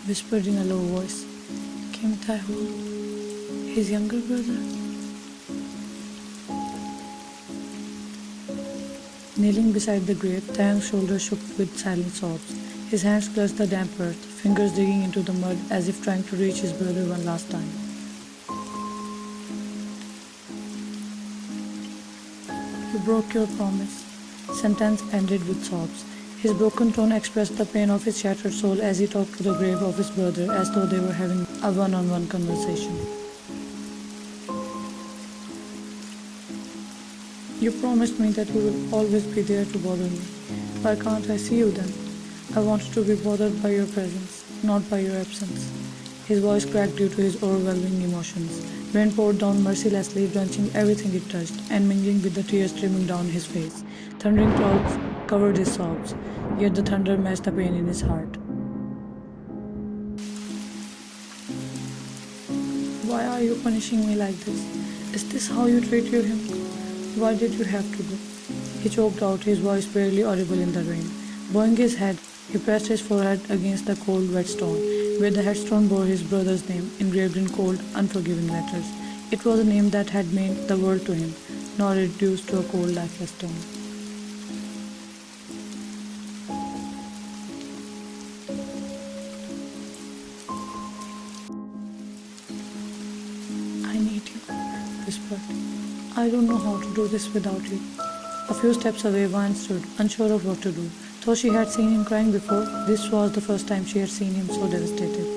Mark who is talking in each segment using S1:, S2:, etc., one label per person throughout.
S1: whispered in a low voice. Kim Tae-hoon, his younger brother. Kneeling beside the grave, Taeyong's shoulders shook with silent sobs. His hands clutched the damp earth, fingers digging into the mud as if trying to reach his brother one last time. You broke your promise. Sentence ended with sobs. His broken tone expressed the pain of his shattered soul as he talked to the grave of his brother as though they were having a one-on-one conversation. You promised me that you will always be there to bother me. Why can't I see you then? I wanted to be bothered by your presence, not by your absence. His voice cracked due to his overwhelming emotions. Rain poured down mercilessly, drenching everything it touched and mingling with the tears streaming down his face. Thundering clouds covered his sobs, yet the thunder matched the pain in his heart. Why are you punishing me like this? Is this how you treat your him? Why did you have to go? He choked out, his voice barely audible in the rain. Bowing his head, he pressed his forehead against the cold, wet stone, where the headstone bore his brother's name engraved in cold, unforgiving letters. It was a name that had meant the world to him, not reduced to a cold, lifeless stone. I need you, whispered. I don't know how to do this without you. A few steps away, Vine stood, unsure of what to do. Though she had seen him crying before, this was the first time she had seen him so devastated.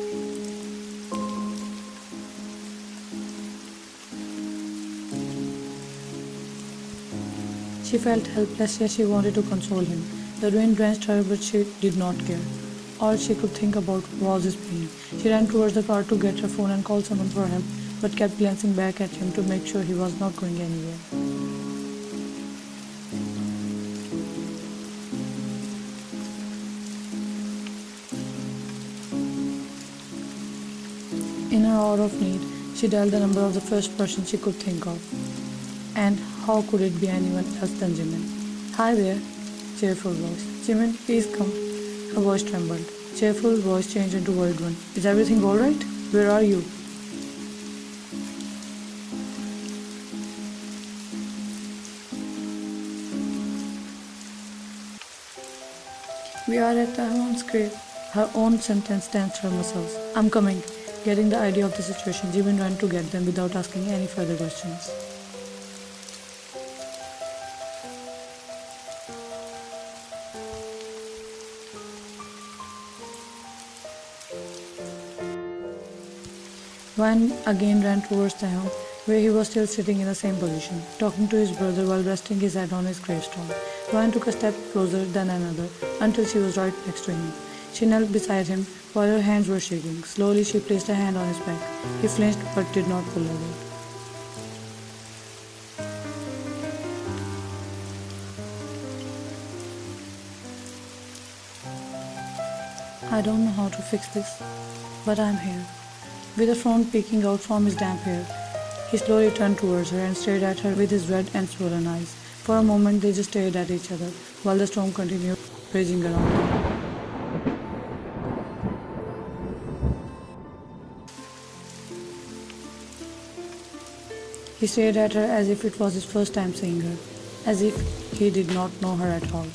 S1: She felt helpless, yet she wanted to console him. The rain drenched her, but she did not care. All she could think about was his pain. She ran towards the car to get her phone and call someone for help, but kept glancing back at him to make sure he was not going anywhere. In her hour of need, she dialed the number of the first person she could think of. And how could it be anyone else than Jimin? Hi there, cheerful voice. Jimin, please come. Her voice trembled. Cheerful voice changed into worried one. Is everything alright? Where are you? We are at Taehoon's grave. Her own sentence tensed her muscles. I'm coming. Getting the idea of the situation, Jimin ran to get them without asking any further questions. Van again ran towards Taehoon, where he was still sitting in the same position, talking to his brother while resting his head on his gravestone. Van took a step closer, then another, until she was right next to him. She knelt beside him while her hands were shaking. Slowly she placed a hand on his back. He flinched but did not pull away. I don't know how to fix this, but I'm here. With a frown peeking out from his damp hair, he slowly turned towards her and stared at her with his red and swollen eyes. For a moment they just stared at each other while the storm continued raging around them. He stared at her as if it was his first time seeing her, as if he did not know her at all,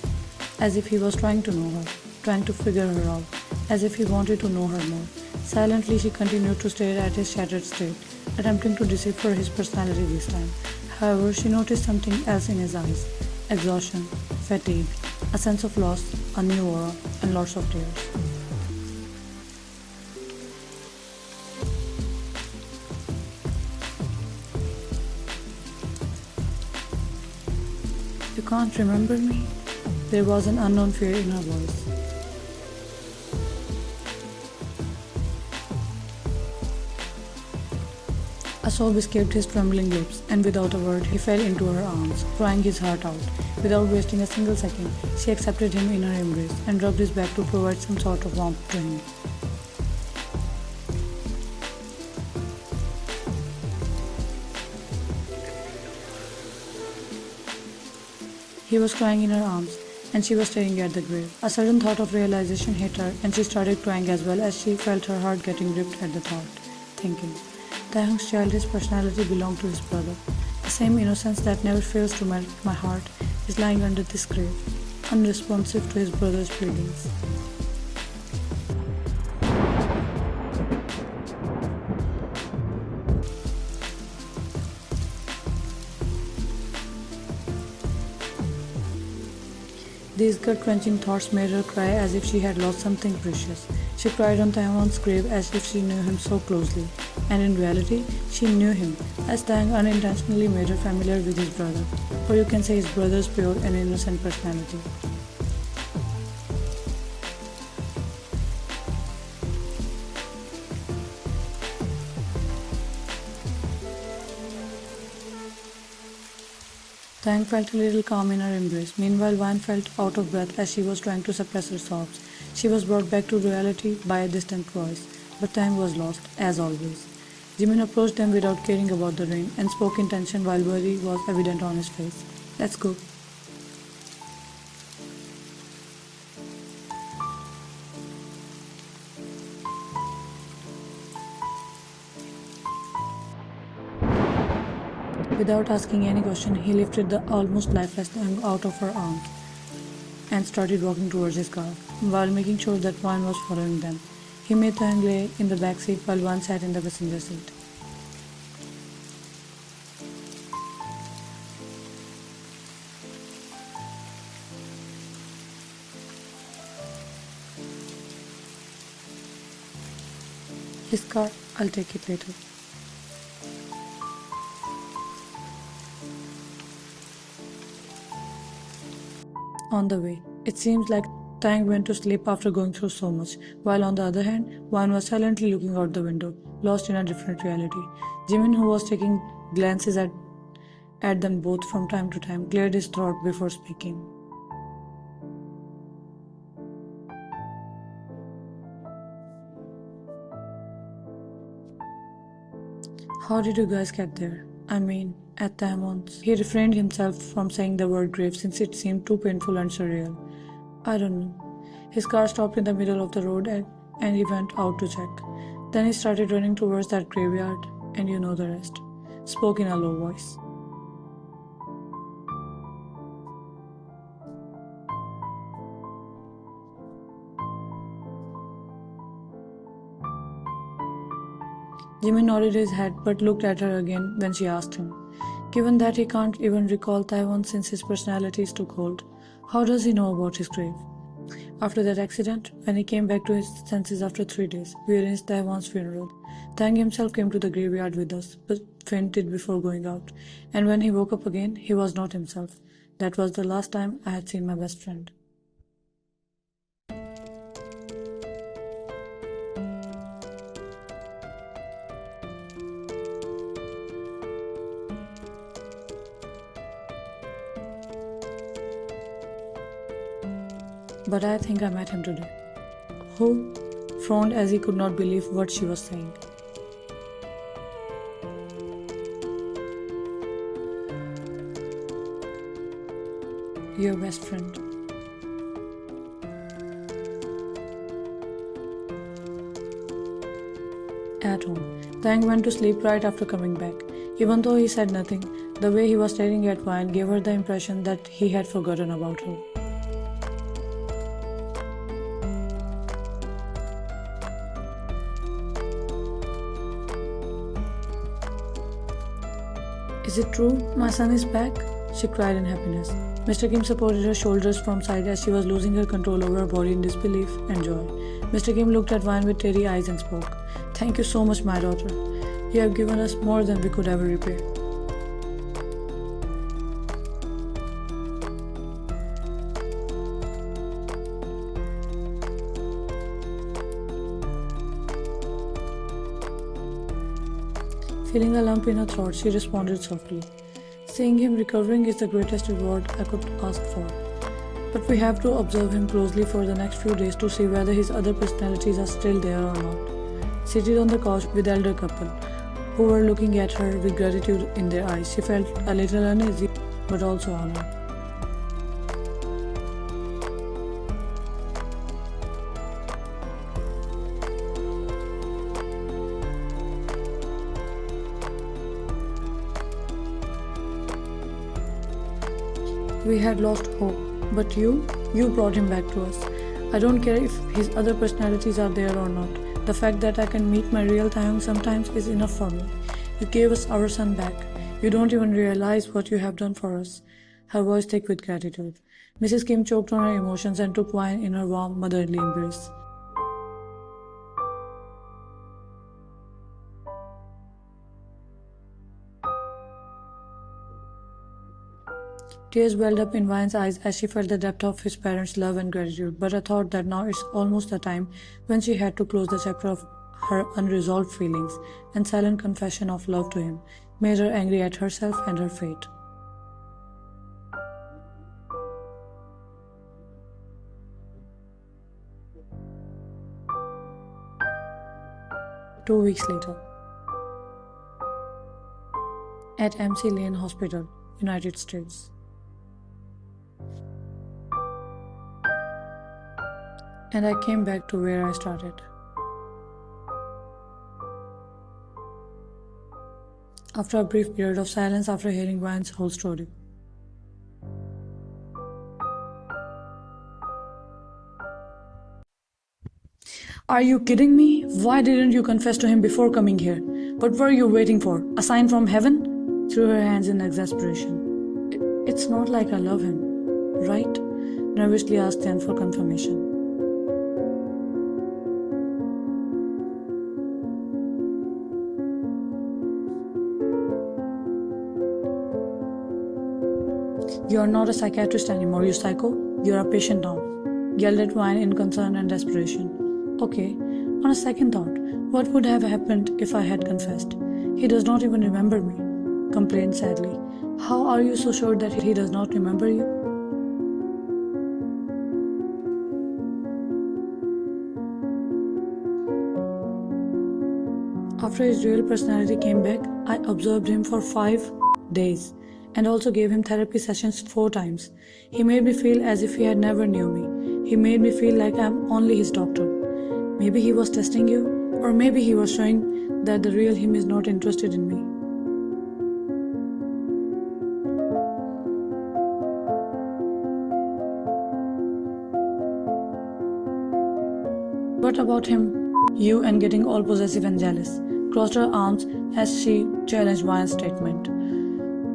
S1: as if he was trying to know her, trying to figure her out, as if he wanted to know her more. Silently she continued to stare at his shattered state, attempting to decipher his personality this time. However, she noticed something else in his eyes: exhaustion, fatigue, a sense of loss, a new aura, and lots of tears. You can't remember me? There was an unknown fear in her voice. A sob escaped his trembling lips, and without a word, he fell into her arms, crying his heart out. Without wasting a single second, she accepted him in her embrace and rubbed his back to provide some sort of warmth to him. He was crying in her arms, and she was staring at the grave. A sudden thought of realization hit her, and she started crying as well as she felt her heart getting ripped at the thought, thinking, Taehyung's childish personality belonged to his brother. The same innocence that never fails to melt my heart is lying under this grave, unresponsive to his brother's pleadings. These gut-wrenching thoughts made her cry as if she had lost something precious. She cried on Taehyung's grave as if she knew him so closely, and in reality, she knew him, as Taehyung unintentionally made her familiar with his brother, or you can say his brother's pure and innocent personality. Taehyung felt a little calm in her embrace. Meanwhile, Wan felt out of breath as she was trying to suppress her sobs. She was brought back to reality by a distant voice, but Taehyung was lost, as always. Jimin approached them without caring about the rain and spoke in tension while worry was evident on his face. Let's go. Without asking any question, he lifted the almost lifeless Taehyung out of her arms and started walking towards his car, while making sure that Wan was following them. He made Taehyung lay in the back seat while Wan sat in the passenger seat. His car, I'll take it later. On the way, it seems like Taehyung went to sleep after going through so much, while on the other hand, Wan was silently looking out the window, lost in a different reality. Jimin, who was taking glances at them both from time to time, cleared his throat before speaking. How did you guys get there? I mean, at Taehyung's. He refrained himself from saying the word grave since it seemed too painful and surreal. I don't know. His car stopped in the middle of the road and he went out to check. Then he started running towards that graveyard, and you know the rest. Spoke in a low voice. Jimmy nodded his head but looked at her again when she asked him. Given that he can't even recall Taehyung since his personality is too cold, how does he know about his grave? After that accident, when he came back to his senses after 3 days, we arranged Taehyung's funeral. Taehyung himself came to the graveyard with us, but fainted before going out. And when he woke up again, he was not himself. That was the last time I had seen my best friend. But I think I met him today. Who? Frowned as he could not believe what she was saying. Your best friend. At home, Taehyung went to sleep right after coming back. Even though he said nothing, the way he was staring at Wine gave her the impression that he had forgotten about her. Is it true? My son is back? She cried in happiness. Mr. Kim supported her shoulders from side as she was losing her control over her body in disbelief and joy. Mr. Kim looked at Vine with teary eyes and spoke. Thank you so much, my daughter. You have given us more than we could ever repay. Feeling a lump in her throat, she responded softly. Seeing him recovering is the greatest reward I could ask for. But we have to observe him closely for the next few days to see whether his other personalities are still there or not. Seated on the couch with the elder couple, who were looking at her with gratitude in their eyes, she felt a little uneasy but also honored. We had lost hope, but you brought him back to us. I don't care if his other personalities are there or not. The fact that I can meet my real Taeyong sometimes is enough for me. You gave us our son back. You don't even realize what you have done for us. Her voice thick with gratitude. Mrs. Kim choked on her emotions and took wine in her warm motherly embrace. Tears welled up in Vine's eyes as she felt the depth of his parents' love and gratitude, but I thought that now it's almost the time when she had to close the chapter of her unresolved feelings, and silent confession of love to him made her angry at herself and her fate. 2 weeks later, at MC Lane Hospital, United States. And I came back to where I started. After a brief period of silence after hearing Ryan's whole story. Are you kidding me? Why didn't you confess to him before coming here? What were you waiting for? A sign from heaven? Threw her hands in exasperation. It's not like I love him, right? Nervously asked Jen for confirmation. You're not a psychiatrist anymore, you psycho. You're a patient now. Yelled at Ryan in concern and desperation. Okay, on a second thought, what would have happened if I had confessed? He does not even remember me, complained sadly. How are you so sure that he does not remember you? After his real personality came back, I observed him for 5 days and also gave him therapy sessions 4 times. He made me feel as if he had never knew me. He made me feel like I'm only his doctor. Maybe he was testing you, or maybe he was showing that the real him is not interested in me. What about him? You and getting all possessive and jealous. Crossed her arms as she challenged Ryan's statement.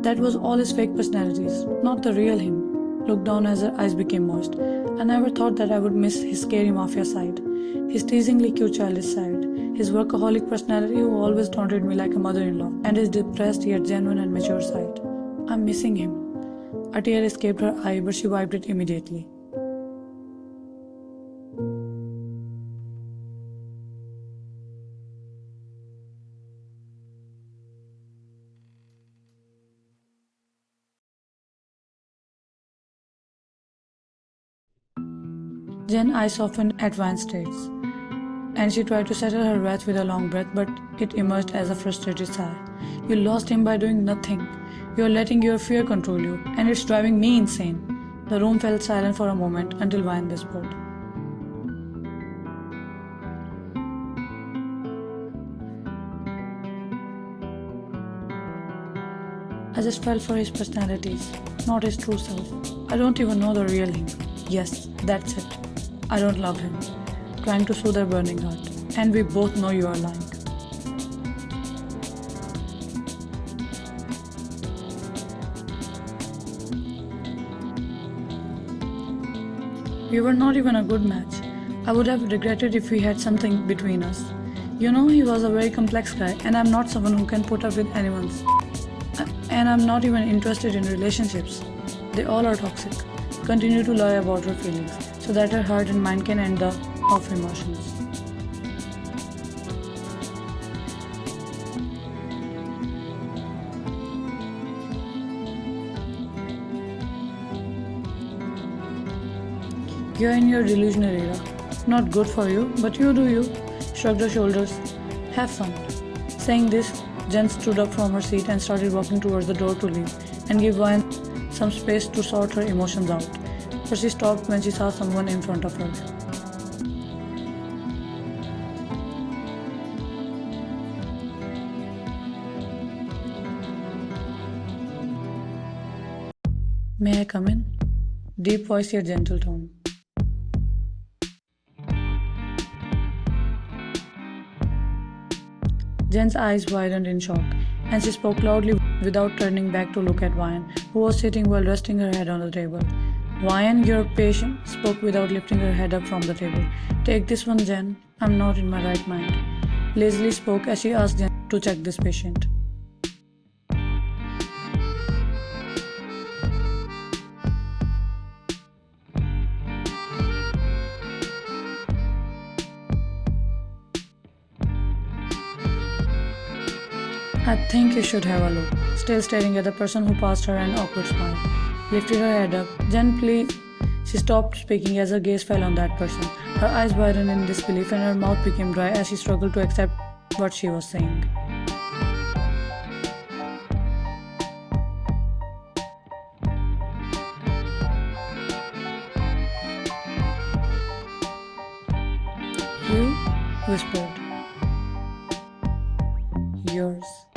S1: That was all his fake personalities, not the real him. Looked down as her eyes became moist. I never thought that I would miss his scary mafia side, his teasingly cute childish side, his workaholic personality who always taunted me like a mother-in-law, and his depressed yet genuine and mature side. I'm missing him. A tear escaped her eye, but she wiped it immediately. Jen's eyes softened at Ryan's states, and she tried to settle her wrath with a long breath, but it emerged as a frustrated sigh. You lost him by doing nothing. You are letting your fear control you, and it's driving me insane. The room fell silent for a moment until Ryan whispered. I just fell for his personalities, not his true self. I don't even know the real him. Yes, that's it. I don't love him. Trying to soothe her burning heart. And we both know you are lying. We were not even a good match. I would have regretted if we had something between us. You know, he was a very complex guy, and I'm not someone who can put up with anyone's. And I'm not even interested in relationships. They all are toxic. Continue to lie about her feelings, so that her heart and mind can end the off emotions. You're in your delusional era. Not good for you, but you do you. Shrugged her shoulders. Have fun. Saying this, Jen stood up from her seat and started walking towards the door to leave and give Ryan some space to sort her emotions out. But she stopped when she saw someone in front of her. May I come in? Deep voice yet gentle tone. Jen's eyes widened in shock, and she spoke loudly without turning back to look at Ryan, who was sitting while resting her head on the table. Ryan, your patient, spoke without lifting her head up from the table. Take this one, Jen. I'm not in my right mind. Leslie spoke as she asked Jen to check this patient. I think you should have a look. Still staring at the person who passed her an awkward smile. Lifted her head up. Jen, please. She stopped speaking as her gaze fell on that person. Her eyes widened in disbelief and her mouth became dry as she struggled to accept what she was saying. You whispered. Yours.